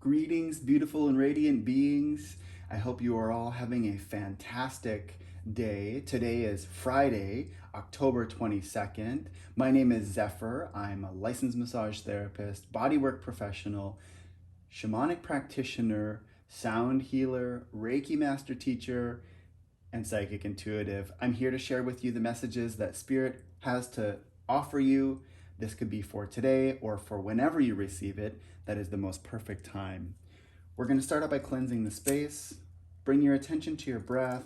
Greetings, beautiful and radiant beings. I hope you are all having a fantastic day. Today is Friday, October 22nd. My name is Zephyr. I'm a licensed massage therapist, bodywork professional, shamanic practitioner, sound healer, Reiki master teacher, and psychic intuitive. I'm here to share with you the messages that Spirit has to offer you. This could be for today or for whenever you receive it. That is the most perfect time. We're going to start out by cleansing the space. Bring your attention to your breath.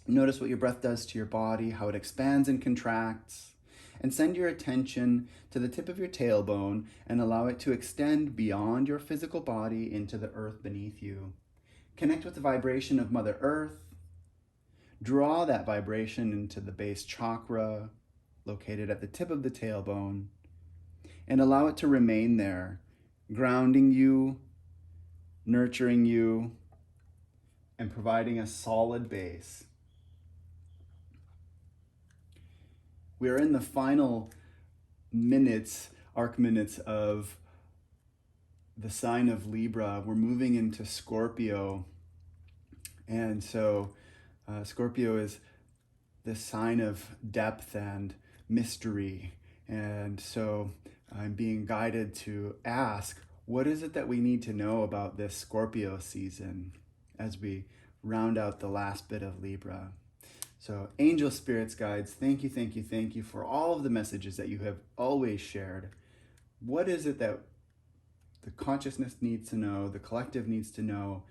Notice what your breath does to your body, how it expands and contracts. And send your attention to the tip of your tailbone and allow it to extend beyond your physical body into the earth beneath you. Connect with the vibration of Mother Earth. Draw that vibration into the base chakra, located at the tip of the tailbone, and allow it to remain there, grounding you, nurturing you, and providing a solid base. We are in the final arc minutes of the sign of Libra. We're moving into Scorpio. And so Scorpio is the sign of depth and mystery. And so I'm being guided to ask, what is it that we need to know about this Scorpio season as we round out the last bit of Libra? So angel spirits, guides, thank you for all of the messages that you have always shared. What is it that the consciousness needs to know, the collective needs to know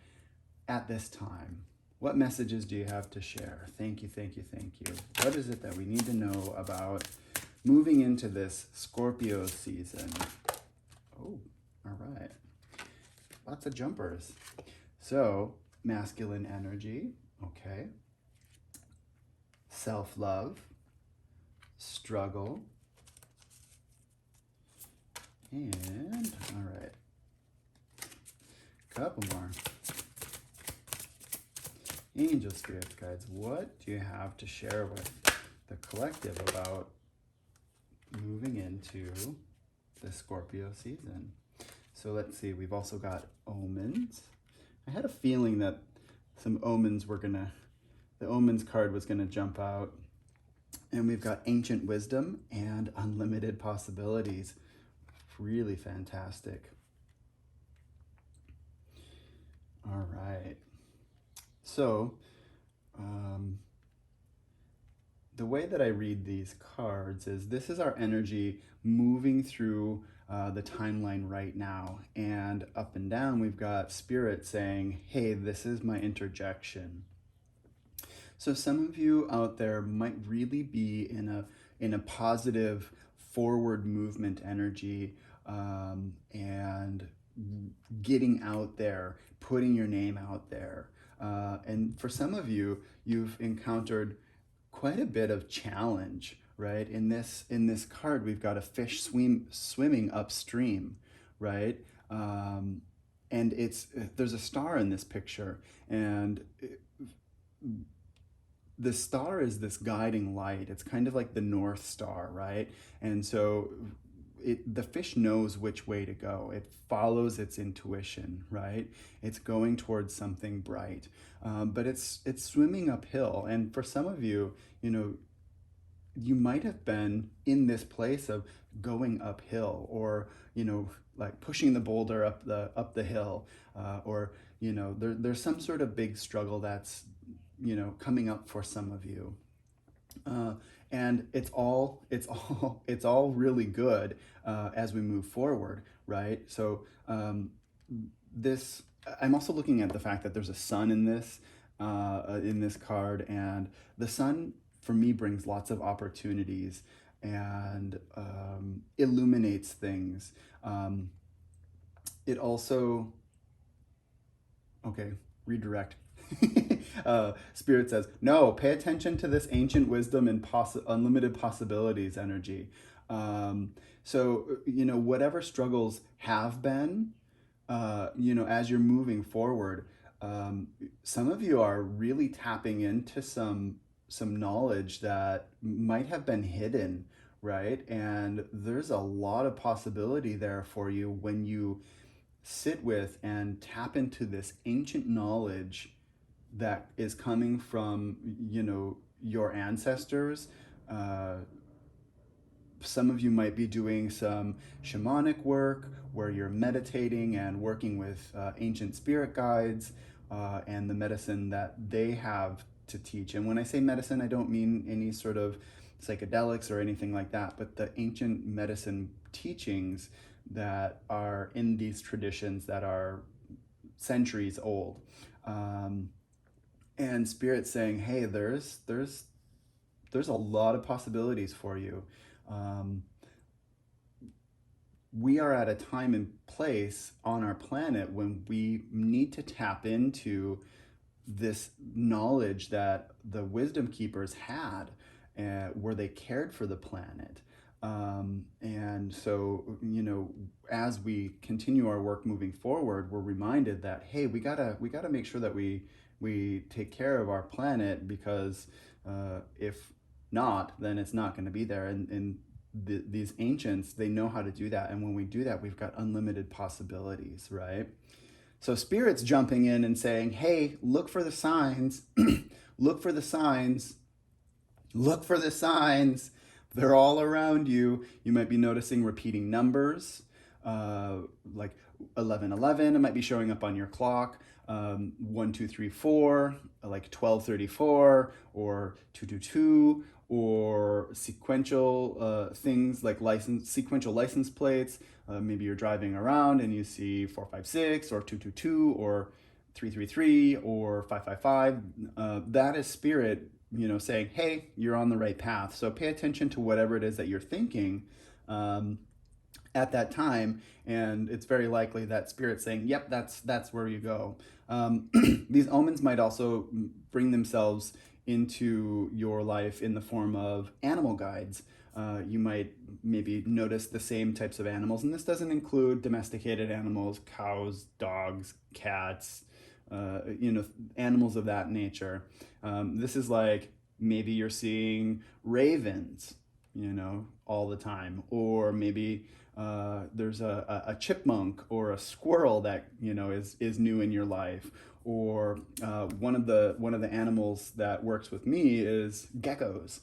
at this time? What messages do you have to share? Thank you. What is it that we need to know about moving into this Scorpio season? Oh, all right. Lots of jumpers. So, masculine energy, okay. Self-love, struggle, and, all right, couple more. Angel spirits, guides, what do you have to share with the collective about moving into the Scorpio season? So let's see, we've also got omens. I had a feeling that some omens the omens card was gonna jump out. And we've got ancient wisdom and unlimited possibilities. Really fantastic. All right. So, the way that I read these cards is this is our energy moving through the timeline right now. And up and down, we've got Spirit saying, hey, this is my interjection. So some of you out there might really be in a positive forward movement energy and getting out there, putting your name out there. And for some of you, you've encountered quite a bit of challenge, right? In this card, we've got a fish swimming upstream, right? And there's a star in this picture, and the star is this guiding light. It's kind of like the North Star, right? And so the fish knows which way to go. It follows its intuition, right? It's going towards something bright, but it's swimming uphill. And for some of you, you might have been in this place of going uphill, or like pushing the boulder up the hill, or there's some sort of big struggle that's coming up for some of you. And it's all really good as we move forward, right? So I'm also looking at the fact that there's a sun in this card, and the sun for me brings lots of opportunities and illuminates things. It also, okay, redirect. Spirit says, no, pay attention to this ancient wisdom and unlimited possibilities energy. So, whatever struggles have been, as you're moving forward, some of you are really tapping into some knowledge that might have been hidden, right? And there's a lot of possibility there for you when you sit with and tap into this ancient knowledge that is coming from, your ancestors. Uh, some of you might be doing some shamanic work where you're meditating and working with ancient spirit guides and the medicine that they have to teach. And when I say medicine, I don't mean any sort of psychedelics or anything like that, but the ancient medicine teachings that are in these traditions that are centuries old. And spirit saying, hey, there's a lot of possibilities for you. um, we are at a time and place on our planet when we need to tap into this knowledge that the wisdom keepers had, where they cared for the planet. And so, as we continue our work moving forward, we're reminded that, hey, we gotta make sure that we take care of our planet, because if not, then it's not going to be there. And these ancients, they know how to do that. And when we do that, we've got unlimited possibilities, right? So spirit's jumping in and saying, hey, look for the signs, look for the signs, look for the signs. They're all around you. You might be noticing repeating numbers, like 1111. It might be showing up on your clock. 1234, like 1234, or 222, or sequential things like sequential license plates. Maybe you're driving around and you see 456 or 222 or 333 or 555. That is spirit, saying, hey, you're on the right path. So pay attention to whatever it is that you're thinking at that time, and it's very likely that spirit's saying, yep, that's where you go. These omens might also bring themselves into your life in the form of animal guides. You might maybe notice the same types of animals, and this doesn't include domesticated animals, cows, dogs, cats, animals of that nature. This is like, maybe you're seeing ravens, all the time, or maybe there's a chipmunk or a squirrel that is new in your life, or one of the animals that works with me is geckos.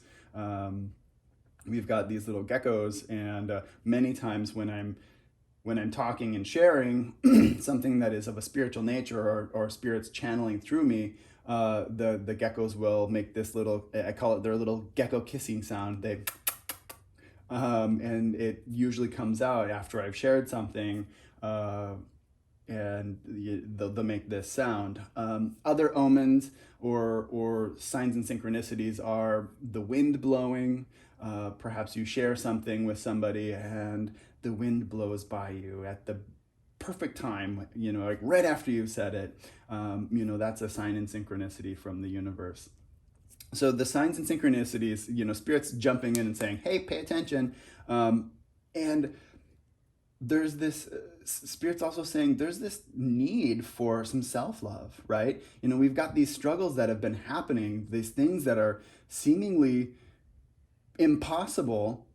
We've got these little geckos, and many times when I'm talking and sharing something that is of a spiritual nature, or spirits channeling through me, the geckos will make this little, I call it their little gecko kissing sound. And it usually comes out after I've shared something, and they'll make this sound. Other omens or signs and synchronicities are the wind blowing. Perhaps you share something with somebody and the wind blows by you at the perfect time, like right after you've said it. That's a sign and synchronicity from the universe. So the signs and synchronicities, spirits jumping in and saying, hey, pay attention. And there's this, spirits also saying there's this need for some self-love, right? We've got these struggles that have been happening, these things that are seemingly impossible.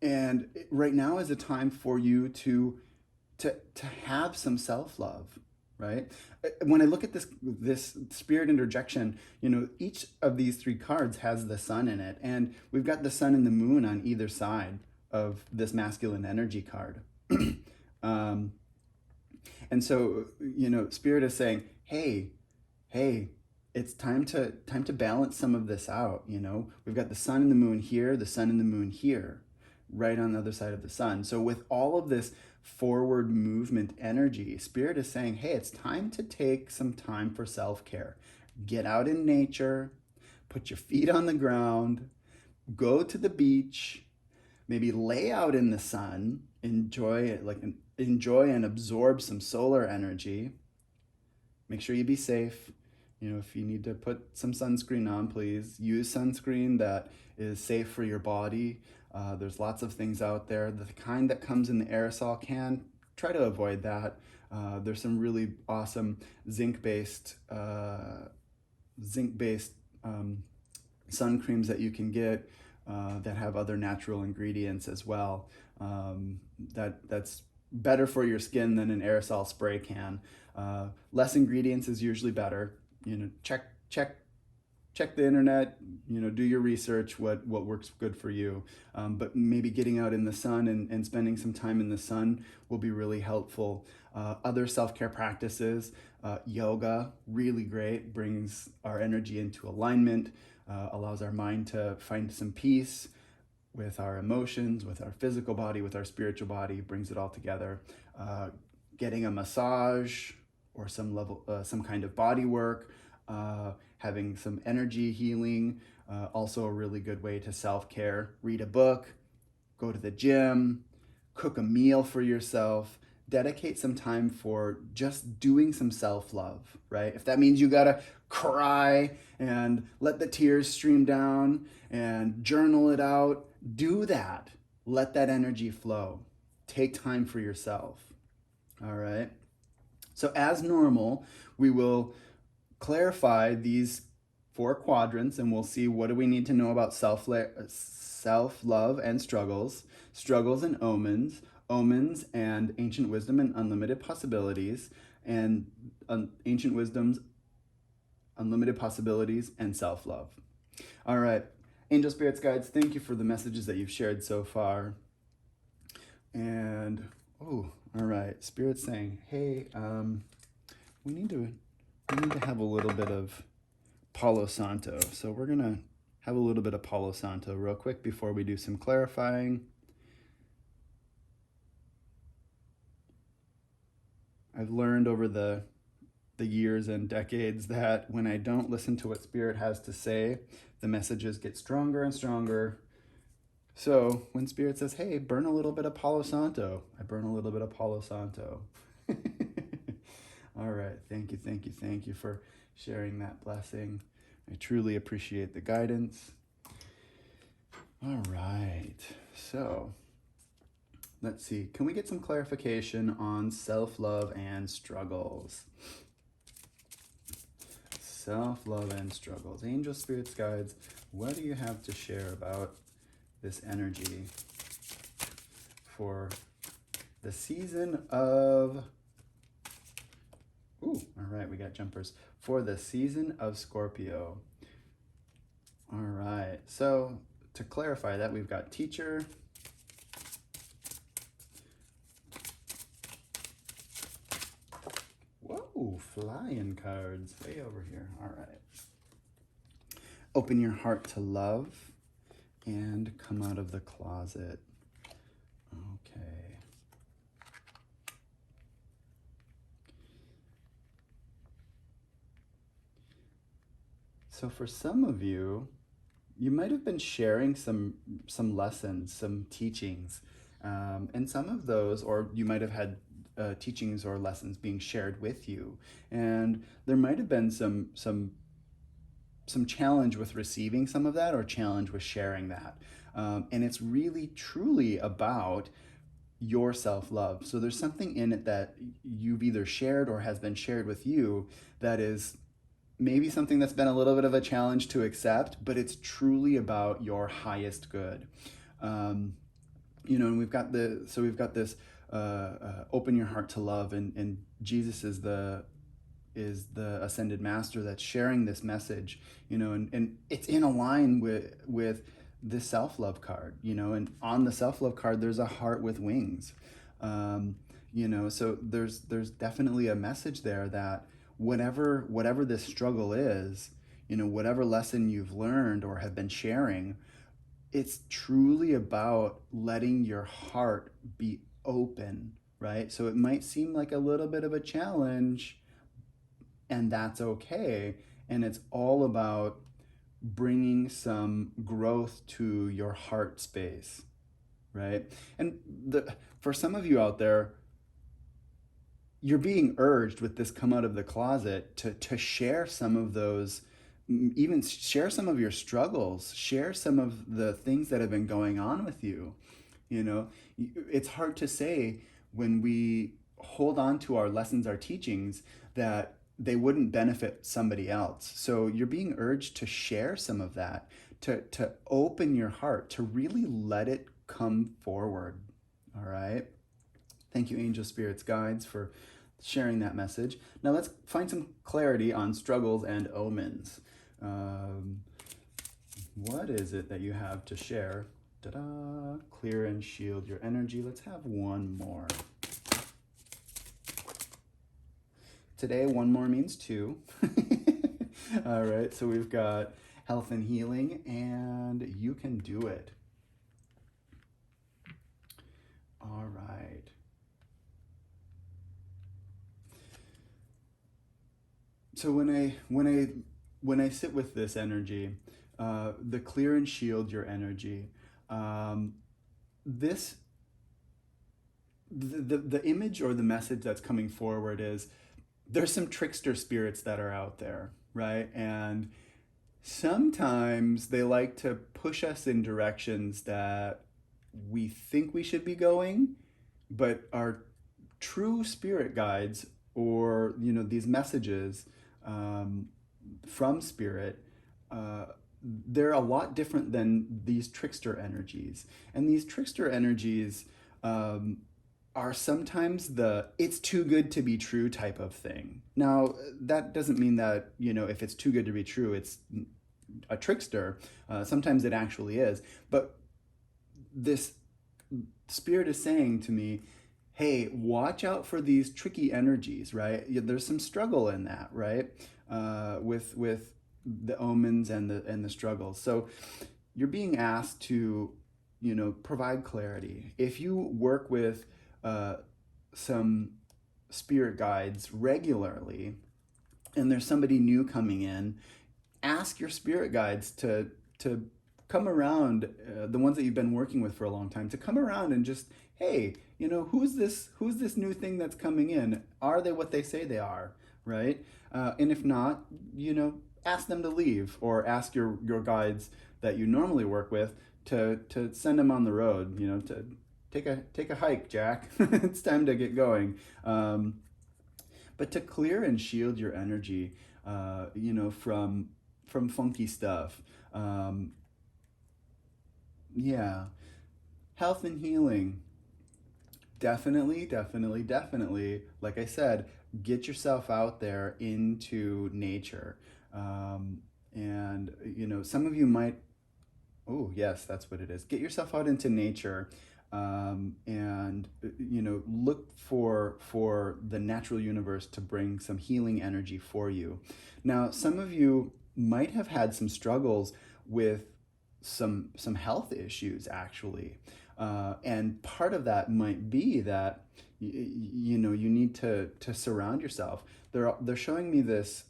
And right now is a time for you to have some self-love, right? When I look at this spirit interjection, each of these three cards has the sun in it, and we've got the sun and the moon on either side of this masculine energy card. And so, spirit is saying, hey, it's time to balance some of this out. We've got the sun and the moon here, the sun and the moon here, right on the other side of the sun. So with all of this forward movement energy, spirit is saying, hey, it's time to take some time for self-care. Get out in nature, put your feet on the ground, go to the beach, maybe lay out in the sun, enjoy and absorb some solar energy. Make sure you be safe. If you need to put some sunscreen on, please use sunscreen that is safe for your body. There's lots of things out there. The kind that comes in the aerosol can, try to avoid that. There's some really awesome zinc-based sun creams that you can get that have other natural ingredients as well. That's better for your skin than an aerosol spray can. Less ingredients is usually better. Check the internet, do your research, what works good for you. But maybe getting out in the sun and spending some time in the sun will be really helpful. Other self-care practices, yoga, really great, brings our energy into alignment, allows our mind to find some peace with our emotions, with our physical body, with our spiritual body, brings it all together. Getting a massage or some kind of body work, having some energy healing, also a really good way to self-care. Read a book, go to the gym, cook a meal for yourself, dedicate some time for just doing some self-love, right? If that means you gotta cry and let the tears stream down and journal it out, do that. Let that energy flow. Take time for yourself, all right? So as normal, we will clarify these 4 quadrants and we'll see what do we need to know about self-love and struggles and omens, and ancient wisdom and unlimited possibilities, and ancient wisdom's unlimited possibilities and self-love. All right, angel spirits, guides, thank you for the messages that you've shared so far. And all right, spirit's saying, hey, we need to have a little bit of Palo Santo. So we're gonna have a little bit of Palo Santo real quick before we do some clarifying. I've learned over the years and decades that when I don't listen to what Spirit has to say, the messages get stronger and stronger. So when Spirit says, hey, burn a little bit of Palo Santo, I burn a little bit of Palo Santo. All right, thank you for sharing that blessing. I truly appreciate the guidance. All right, so let's see. Can we get some clarification on self-love and struggles? Self-love and struggles. Angel spirits, guides, what do you have to share about this energy for the season of... Ooh, all right, we got jumpers. For the season of Scorpio. All right, so to clarify that, we've got teacher, whoa, flying cards, way over here. All right. Open your heart to love and come out of the closet. Okay. So for some of you, you might have been sharing some lessons, some teachings, and some of those, or you might have had teachings or lessons being shared with you, and there might have been some challenge with receiving some of that, or challenge with sharing that, and it's really truly about your self-love. So there's something in it that you've either shared or has been shared with you that is maybe something that's been a little bit of a challenge to accept, but it's truly about your highest good. And we've got this open your heart to love, and Jesus is the ascended master that's sharing this message, and it's in a line with the self-love card, and on the self-love card there's a heart with wings. So there's definitely a message there that whatever this struggle is, whatever lesson you've learned or have been sharing, it's truly about letting your heart be open, right? So it might seem like a little bit of a challenge, and that's okay. And it's all about bringing some growth to your heart space, right? And for some of you out there, you're being urged with this come out of the closet to share some of those, even share some of your struggles, share some of the things that have been going on with you. It's hard to say when we hold on to our lessons, our teachings, that they wouldn't benefit somebody else. So you're being urged to share some of that, to open your heart, to really let it come forward. All right. Thank you, angel spirits, guides, for sharing that message. Now let's find some clarity on struggles and omens. Um, what is it that you have to share? Ta-da! Clear and shield your energy. Let's have one more. Today, one more means two. All right, so we've got health and healing, and you can do it. All right. So when I sit with this energy, the clear and shield your energy, this the image or the message that's coming forward is there's some trickster spirits that are out there, right? And sometimes they like to push us in directions that we think we should be going, but our true spirit guides, or these messages from spirit, they're a lot different than these trickster energies. And these trickster energies are sometimes the "it's too good to be true" type of thing. Now, that doesn't mean that if it's too good to be true, it's a trickster. Sometimes it actually is. But this spirit is saying to me, hey, watch out for these tricky energies, right? There's some struggle in that, right? With the omens and the struggles. So you're being asked to, provide clarity. If you work with some spirit guides regularly, and there's somebody new coming in, ask your spirit guides to come around, the ones that you've been working with for a long time, to come around and just, hey, who's this new thing that's coming in? Are they what they say they are, right? And if not, ask them to leave, or ask your guides that you normally work with to send them on the road, to take a hike, Jack. It's time to get going. But to clear and shield your energy, from funky stuff. Yeah, health and healing. Definitely, definitely, definitely. Like I said, get yourself out there into nature. And, some of you might, oh, yes, that's what it is. Get yourself out into nature, and, look for the natural universe to bring some healing energy for you. Now, some of you might have had some struggles with some health issues, actually. And part of that might be that you need to surround yourself. They're showing me this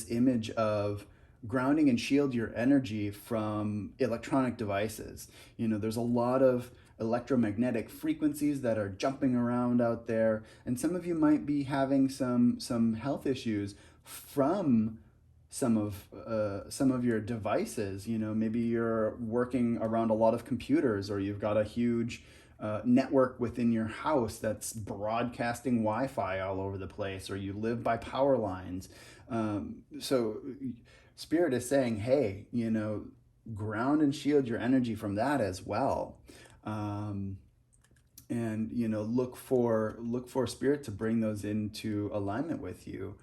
image of grounding and shield your energy from electronic devices. There's a lot of electromagnetic frequencies that are jumping around out there, and some of you might be having some health issues from some of your devices. Maybe you're working around a lot of computers, or you've got a huge network within your house that's broadcasting Wi-Fi all over the place, or you live by power lines. So Spirit is saying, hey, ground and shield your energy from that as well. And look for Spirit to bring those into alignment with you.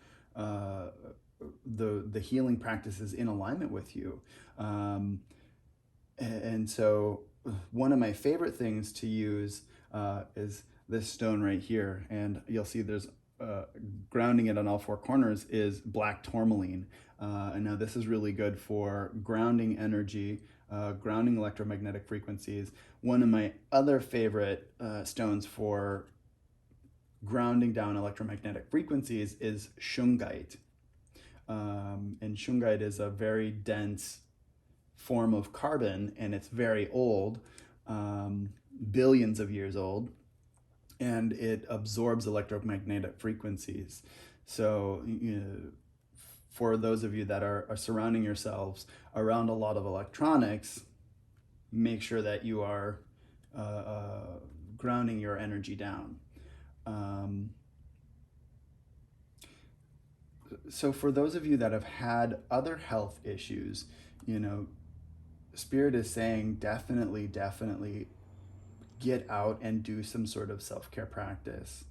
The healing practices in alignment with you. And so one of my favorite things to use is this stone right here. And you'll see there's grounding it on all four corners is black tourmaline. And now this is really good for grounding energy, grounding electromagnetic frequencies. One of my other favorite stones for grounding down electromagnetic frequencies is Shungite. And Shungite is a very dense form of carbon, and it's very old, billions of years old, and it absorbs electromagnetic frequencies. So, for those of you that are surrounding yourselves around a lot of electronics, make sure that you are grounding your energy down. So for those of you that have had other health issues, Spirit is saying definitely get out and do some sort of self-care practice.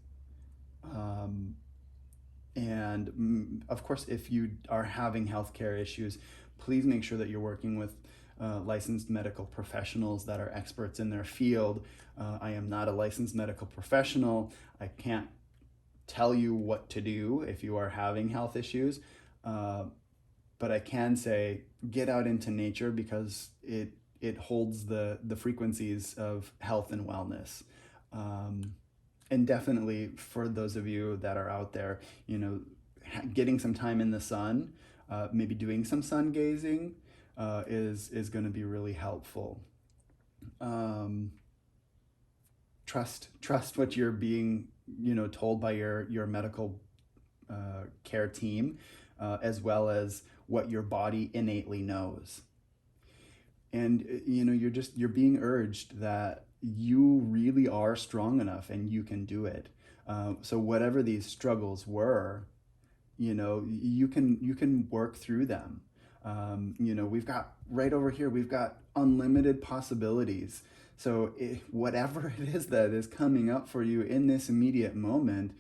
And of course, if you are having healthcare issues, please make sure that you're working with licensed medical professionals that are experts in their field. I am not a licensed medical professional. I can't tell you what to do if you are having health issues, but I can say get out into nature because it holds the frequencies of health and wellness. And definitely for those of you that are out there, getting some time in the sun, maybe doing some sun gazing, is going to be really helpful. Trust what you're being told by your medical care team, as well as what your body innately knows. And you're being urged that you really are strong enough and you can do it. So whatever these struggles were, you can work through them. We've got right over here, we've got unlimited possibilities. So whatever it is that is coming up for you in this immediate moment,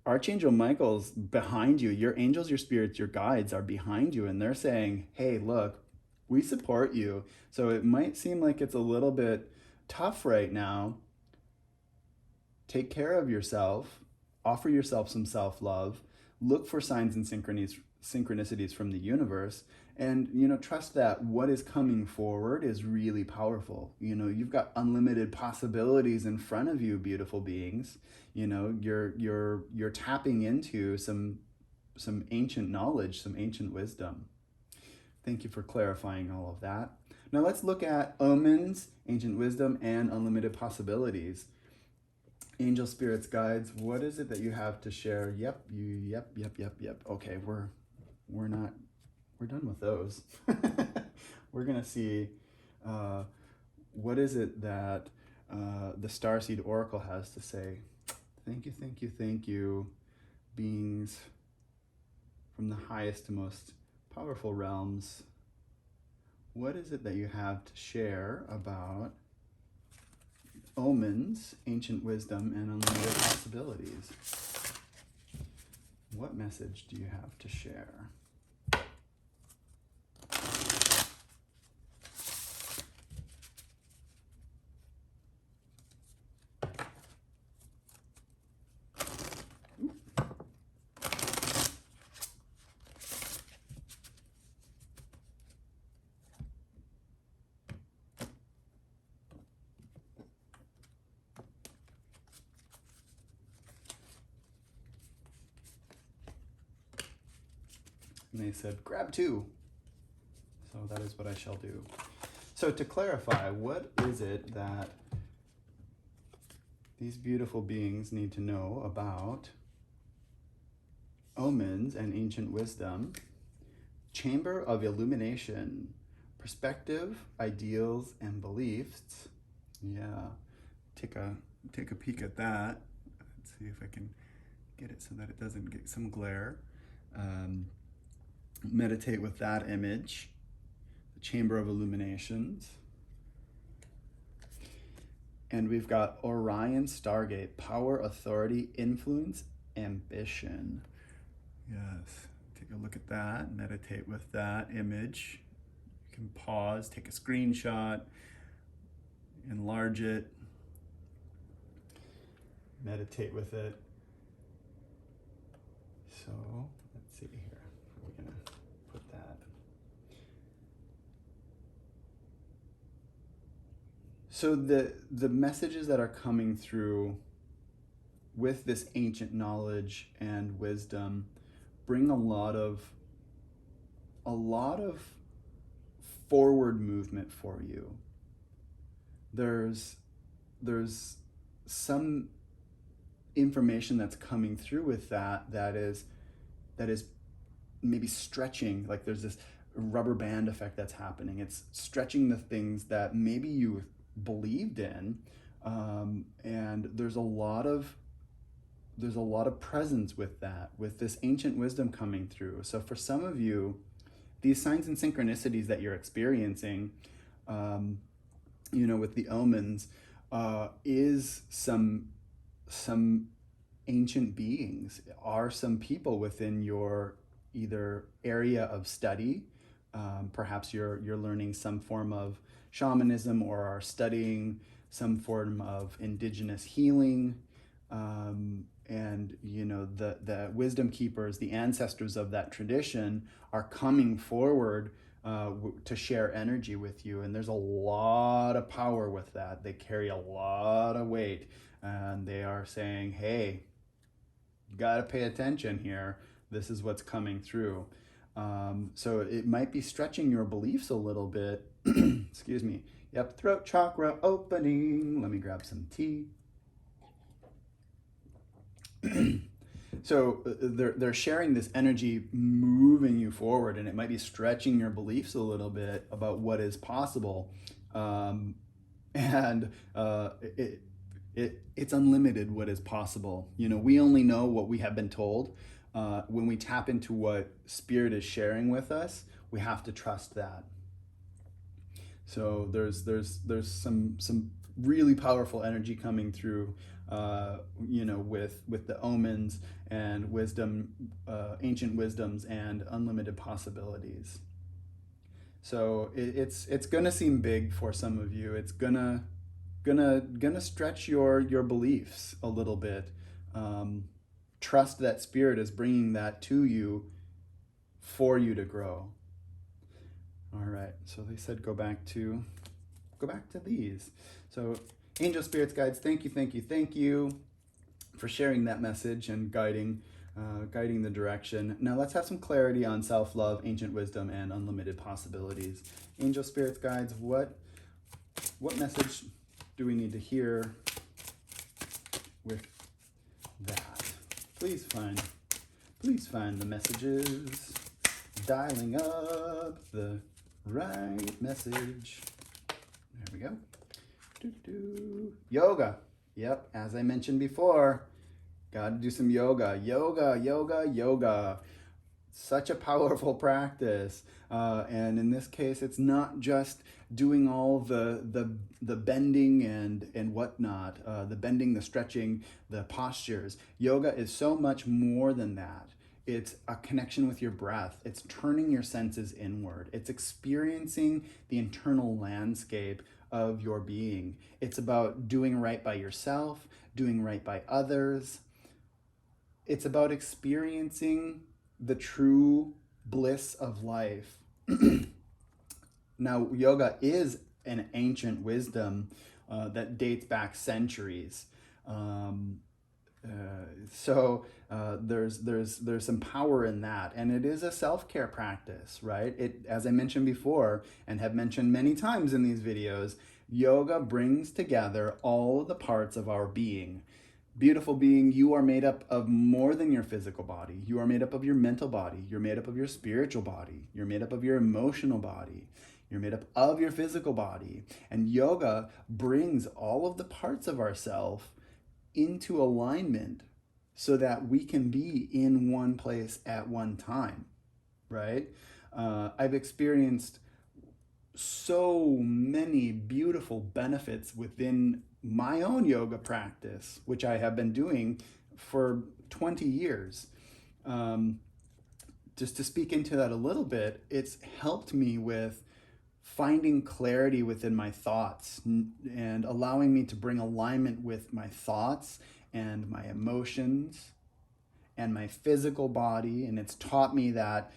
Archangel Michael's behind you. Your angels, your spirits, your guides are behind you, and they're saying, hey, look, we support you. So it might seem like it's a little bit tough right now. Take care of yourself, offer yourself some self-love, look for signs and synchronicities from the universe, and trust that what is coming forward is really powerful. You've got unlimited possibilities in front of you, beautiful beings. You're tapping into some ancient knowledge, some ancient wisdom. Thank you for clarifying all of that. Now let's look at omens, ancient wisdom, and unlimited possibilities. Angel, spirits, guides, what is it that you have to share? Yep. Okay, we're done with those. We're gonna see what is it that the Starseed Oracle has to say. Thank you, beings from the highest to most powerful realms. What is it that you have to share about omens, ancient wisdom, and unlimited possibilities? What message do you have to share? And they said, grab two. So that is what I shall do. So to clarify, what is it that these beautiful beings need to know about omens and ancient wisdom? Chamber of illumination, perspective, ideals, and beliefs. Yeah, take a peek at that. Let's see if I can get it so that it doesn't get some glare. Meditate with that image, the Chamber of Illuminations. And we've got Orion Stargate, power, authority, influence, ambition. Yes, take a look at that, meditate with that image. You can pause, take a screenshot, enlarge it, meditate with it. So let's see here. We're gonna put that. So the messages that are coming through with this ancient knowledge and wisdom bring a lot of forward movement for you. There's some information that's coming through with that is maybe stretching, like there's this rubber band effect that's happening. It's stretching the things that maybe you believed in, and there's a lot of presence with that, with this ancient wisdom coming through. So for some of you, these signs and synchronicities that you're experiencing, with the omens, is some ancient beings, are some people within your either area of study. Perhaps you're learning some form of shamanism or are studying some form of indigenous healing. And the wisdom keepers, the ancestors of that tradition, are coming forward to share energy with you. And there's a lot of power with that. They carry a lot of weight, and they are saying, hey, you got to pay attention here. This is what's coming through. So it might be stretching your beliefs a little bit. Excuse me. Yep, throat chakra opening. Let me grab some tea. So they're sharing this energy, moving you forward, and it might be stretching your beliefs a little bit about what is possible. And it's unlimited what is possible. We only know what we have been told. When we tap into what Spirit is sharing with us, we have to trust that. So there's some really powerful energy coming through, with the omens and wisdom, ancient wisdoms and unlimited possibilities. So it's gonna seem big for some of you. It's gonna stretch your beliefs a little bit. Trust that Spirit is bringing that to you for you to grow. All right, so they said go back to these. So angel, spirits, guides, thank you for sharing that message and guiding the direction. Now let's have some clarity on self-love, ancient wisdom, and unlimited possibilities. Angel, spirits, guides, what message do we need to hear with that? Please find the messages. Dialing up the right message. There we go. Yoga. Yep, as I mentioned before, gotta do some yoga. Yoga. Such a powerful practice. And in this case, it's not just doing all the bending and whatnot, the bending, the stretching, the postures. Yoga is so much more than that. It's a connection with your breath. It's turning your senses inward. It's experiencing the internal landscape of your being. It's about doing right by yourself, doing right by others. It's about experiencing the true bliss of life. Now, yoga is an ancient wisdom that dates back centuries. So there's some power in that, and it is a self-care practice, right? As I mentioned before and have mentioned many times in these videos, yoga brings together all of the parts of our being. Beautiful being, you are made up of more than your physical body. You are made up of your mental body. You're made up of your spiritual body. You're made up of your emotional body. You're made up of your physical body. And yoga brings all of the parts of ourself into alignment so that we can be in one place at one time, right? I've experienced so many beautiful benefits within my own yoga practice, which I have been doing for 20 years. Just to speak into that a little bit, it's helped me with finding clarity within my thoughts and allowing me to bring alignment with my thoughts and my emotions and my physical body. And it's taught me that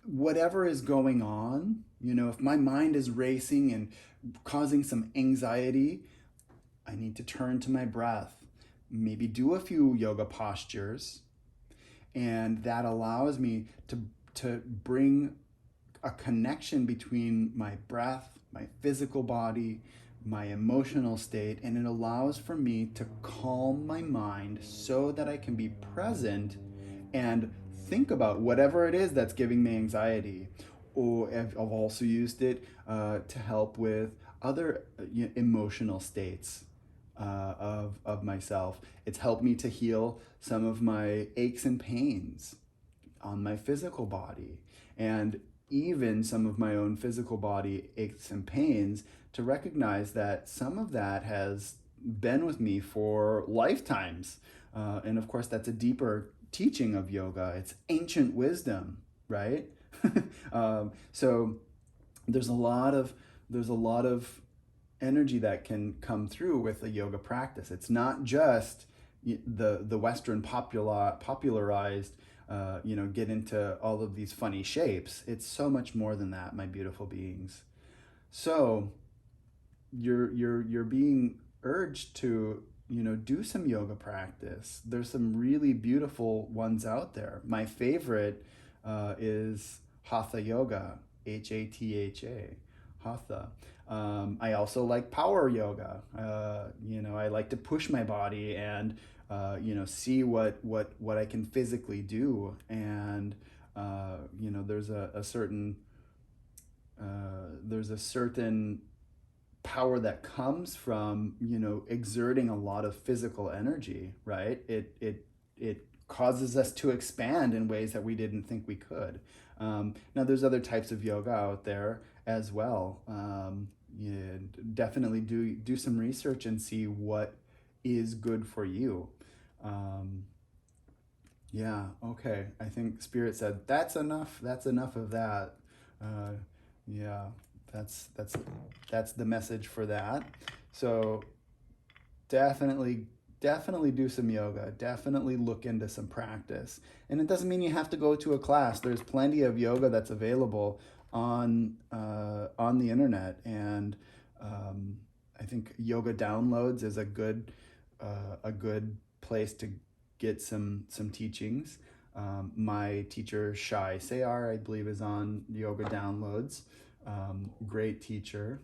whatever is going on, if my mind is racing and causing some anxiety, I need to turn to my breath, maybe do a few yoga postures, and that allows me to bring a connection between my breath, my physical body, my emotional state, and it allows for me to calm my mind so that I can be present and think about whatever it is that's giving me anxiety. Or I've also used it to help with other emotional states of myself. It's helped me to heal some of my aches and pains on my physical body. And even some of my own physical body aches and pains, to recognize that some of that has been with me for lifetimes. And of course, that's a deeper teaching of yoga. It's ancient wisdom, right? So there's a lot of energy that can come through with a yoga practice. It's not just the Western popularized, get into all of these funny shapes. It's so much more than that, my beautiful beings. So you're being urged to do some yoga practice. There's some really beautiful ones out there. My favorite is Hatha Yoga, Hatha, Hatha. I also like power yoga. I like to push my body and see what I can physically do. And there's a certain power that comes from exerting a lot of physical energy, right? It causes us to expand in ways that we didn't think we could. Now there's other types of yoga out there as well. Definitely do some research and see what is good for you. Yeah, okay. I think Spirit said that's enough. That's enough of that. Uh, yeah, that's that's that's the message for that. So definitely definitely do some yoga. Definitely look into some practice. And it doesn't mean you have to go to a class. There's plenty of yoga that's available on the internet, and um, I think Yoga Downloads is a good place to get some teachings. My teacher Shai Sayar, I believe, is on Yoga Downloads. Great teacher.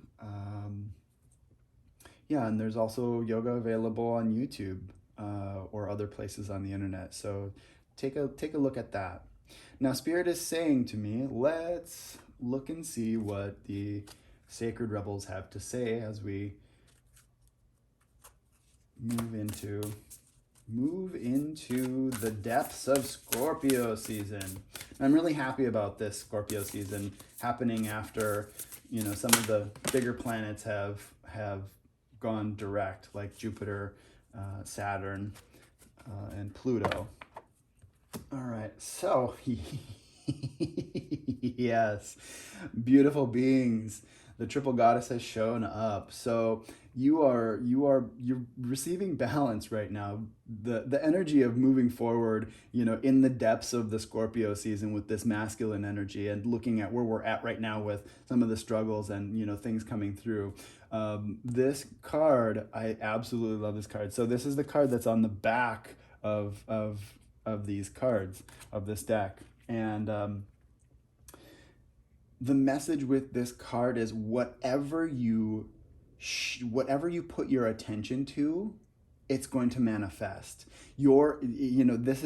Yeah, and there's also yoga available on YouTube or other places on the internet. So take a look at that. Now, Spirit is saying to me, let's look and see what the Sacred Rebels have to say as we move into the depths of Scorpio season. I'm really happy about this Scorpio season happening after some of the bigger planets have gone direct, like Jupiter, Saturn, and Pluto. All right, so yes, beautiful beings. The triple goddess has shown up. So you're receiving balance right now. The energy of moving forward, in the depths of the Scorpio season with this masculine energy, and looking at where we're at right now with some of the struggles and things coming through. This card, I absolutely love this card. So this is the card that's on the back of these cards of this deck, and the message with this card is whatever you put your attention to, it's going to manifest. This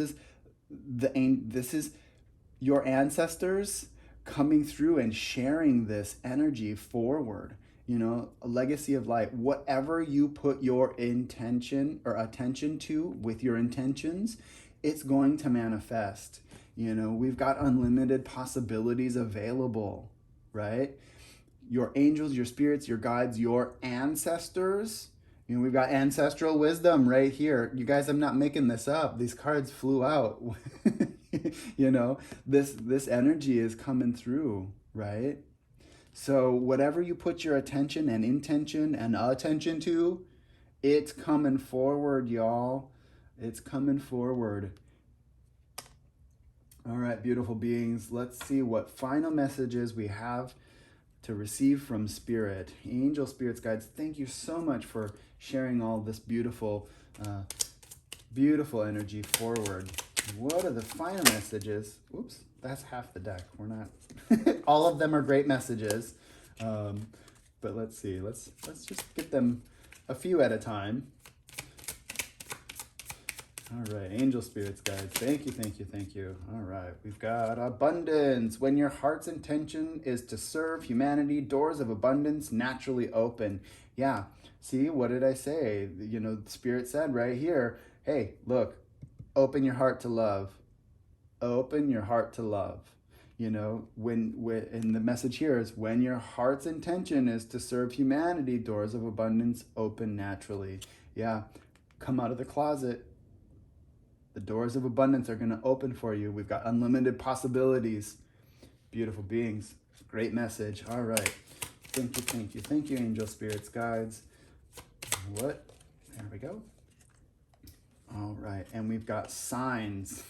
is your ancestors coming through and sharing this energy forward. A legacy of light. Whatever you put your intention or attention to with your intentions, it's going to manifest. We've got unlimited possibilities available, right? Your angels, your spirits, your guides, your ancestors. We've got ancestral wisdom right here. You guys, I'm not making this up. These cards flew out. This energy is coming through, right? So whatever you put your attention and intention and attention to, it's coming forward, y'all. It's coming forward. All right, beautiful beings. Let's see what final messages we have to receive from Spirit. Angel, spirits, guides, thank you so much for sharing all this beautiful energy forward. What are the final messages? Oops, that's half the deck. We're not... all of them are great messages. But let's see. Let's just get them a few at a time. All right, angel, spirits, guides, thank you, thank you, thank you. All right, we've got abundance. When your heart's intention is to serve humanity, doors of abundance naturally open. Yeah, see, what did I say? Spirit said right here, hey, look, open your heart to love. Open your heart to love. You know, and the message here is when your heart's intention is to serve humanity, doors of abundance open naturally. Yeah, come out of the closet. The doors of abundance are going to open for you. We've got unlimited possibilities. Beautiful beings. Great message. All right. Thank you, thank you, thank you, angel spirits, guides. What? There we go. All right, and we've got signs.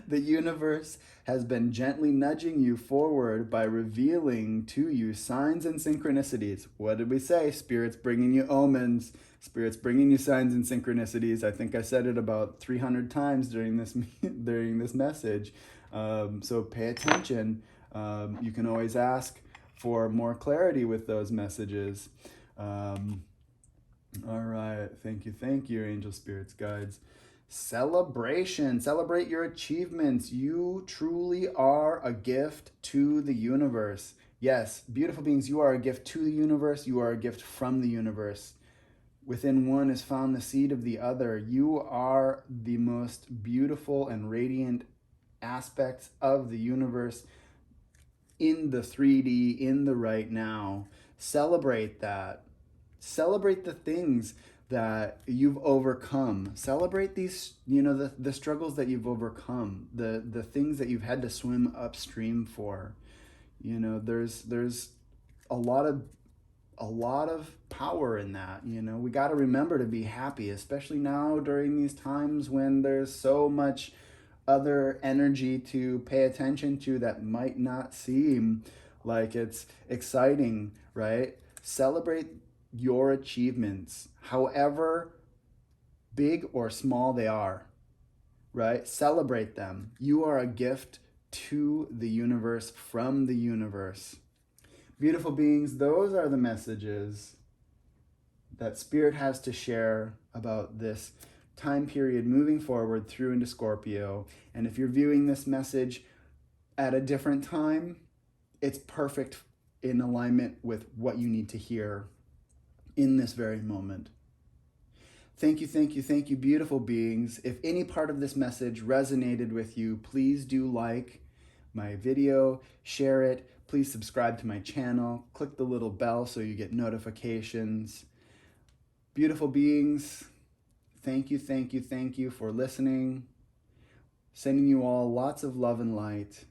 The universe has been gently nudging you forward by revealing to you signs and synchronicities. What did we say? Spirit's bringing you omens. Spirit's bringing you signs and synchronicities. I think I said it about 300 times during this message. So pay attention. You can always ask for more clarity with those messages. All right. Thank you, angel spirits, guides. Celebration. Celebrate your achievements. You truly are a gift to the universe. Yes, beautiful beings, you are a gift to the universe. You are a gift from the universe. Within one is found the seed of the other. You are the most beautiful and radiant aspects of the universe in the 3D, in the right now. Celebrate that. Celebrate the things that you've overcome. Celebrate these, the struggles that you've overcome, the things that you've had to swim upstream for. There's a lot of power in that. We got to remember to be happy, especially now during these times when there's so much other energy to pay attention to that might not seem like it's exciting, right? Celebrate your achievements, however big or small they are, right? Celebrate them. You are a gift to the universe, from the universe. Beautiful beings, those are the messages that Spirit has to share about this time period moving forward through into Scorpio. And if you're viewing this message at a different time, it's perfect in alignment with what you need to hear in this very moment. Thank you, beautiful beings. If any part of this message resonated with you, please do like my video, share it. Please subscribe to my channel. Click the little bell so you get notifications. Beautiful beings, thank you for listening. Sending you all lots of love and light.